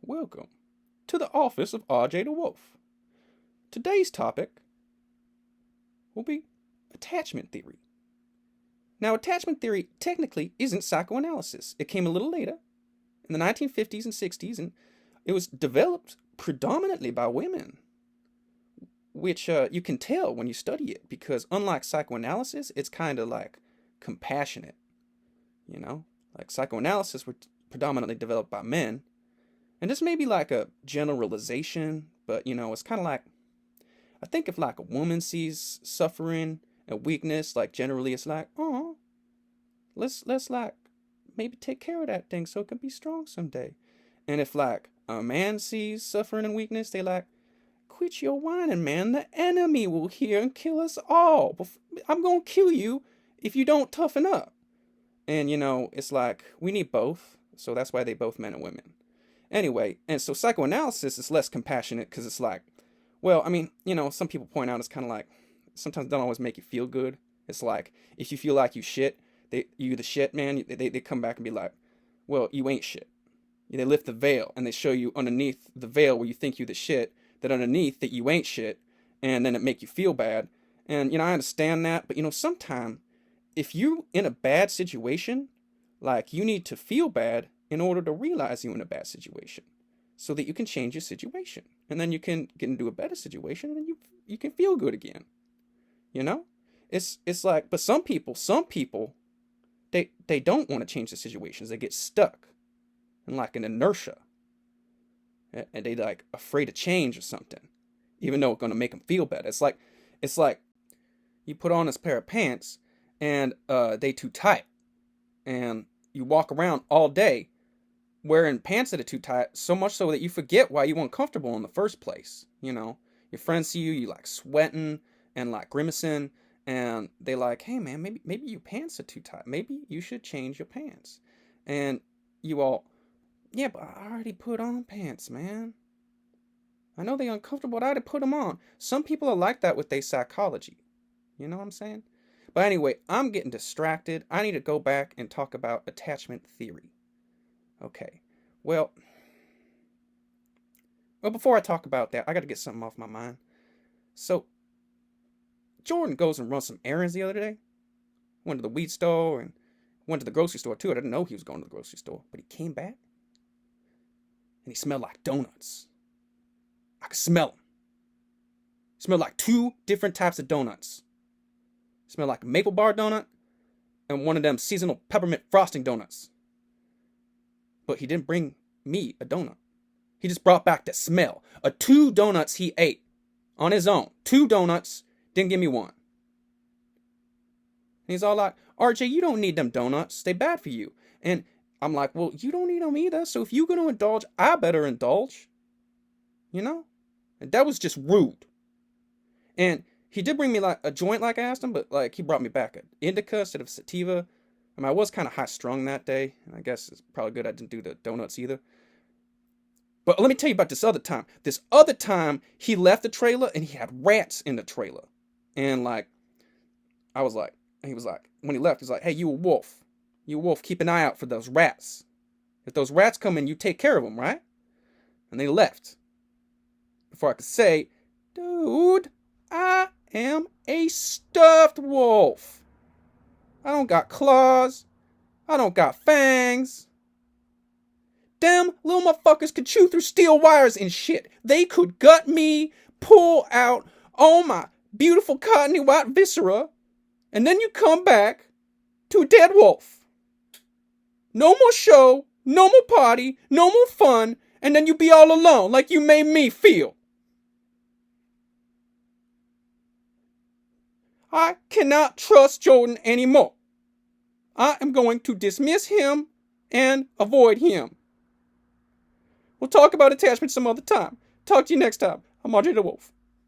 welcome to the office of R.J. DeWolfe. Today's topic will be attachment theory. Now, attachment theory technically isn't psychoanalysis. It came a little later, in the 1950s and 60s, and it was developed predominantly by women, which you can tell when you study it, because unlike psychoanalysis, it's kind of like compassionate, you know? Like psychoanalysis was predominantly developed by men, and this may be like a generalization, but it's kind of like, I think if like a woman sees suffering and weakness, like generally it's like, oh, let's like maybe take care of that thing so it can be strong someday. And if like a man sees suffering and weakness, they like, quit your whining, man. The enemy will hear and kill us all. I'm gonna kill you if you don't toughen up. And it's like we need both, so that's why they both men and women. Anyway, and so psychoanalysis is less compassionate because it's like, well, I mean, some people point out it's kind of like sometimes don't always make you feel good. It's like if you feel like you the shit, man. They come back and be like, well, you ain't shit. They lift the veil and they show you underneath the veil where you think you the shit, that underneath that you ain't shit, and then it make you feel bad. And I understand that, but sometimes if you in a bad situation, like you need to feel bad in order to realize you're in a bad situation, so that you can change your situation, and then you can get into a better situation, and you can feel good again. It's like, but some people they don't want to change the situations. They get stuck in like an inertia, and they like afraid of change or something, even though it's gonna make them feel better. It's like you put on this pair of pants and they too tight, and you walk around all day wearing pants that are too tight, so much so that you forget why you weren't comfortable in the first place. Your friends see you like sweating and like grimacing, and they like, hey man, maybe your pants are too tight. Maybe you should change your pants. And you all, yeah, but I already put on pants, man. I know they're uncomfortable, but I already put them on. Some people are like that with their psychology. You know what I'm saying? But anyway, I'm getting distracted. I need to go back and talk about attachment theory. Okay, well, before I talk about that, I got to get something off my mind. So, Jordan goes and runs some errands the other day. Went to the weed store and went to the grocery store too. I didn't know he was going to the grocery store, but he came back and he smelled like donuts. I could smell them. He smelled like two different types of donuts. He smelled like a maple bar donut and one of them seasonal peppermint frosting donuts. But he didn't bring me a donut. He just brought back the smell of two donuts he ate on his own. Two donuts, didn't give me one. And he's all like, RJ, you don't need them donuts. They bad for you. And I'm like, well, you don't need them either. So if you're going to indulge, I better indulge. And that was just rude. And he did bring me like a joint like I asked him, but like he brought me back an indica instead of sativa. I was kind of high strung that day. And I guess it's probably good I didn't do the donuts either. But let me tell you about this other time. This other time, he left the trailer and he had rats in the trailer. And like, he was like, when he left, he's like, hey, you a wolf. You a wolf, keep an eye out for those rats. If those rats come in, you take care of them, right? And they left. Before I could say, dude, I am a stuffed wolf. I don't got claws. I don't got fangs. Them little motherfuckers could chew through steel wires and shit. They could gut me, pull out all my beautiful cottony white viscera, and then you come back to a dead wolf. No more show, no more party, no more fun, and then you be all alone like you made me feel. I cannot trust Jordan anymore. I am going to dismiss him and avoid him. We'll talk about attachment some other time. Talk to you next time. I'm RJ the Wolf.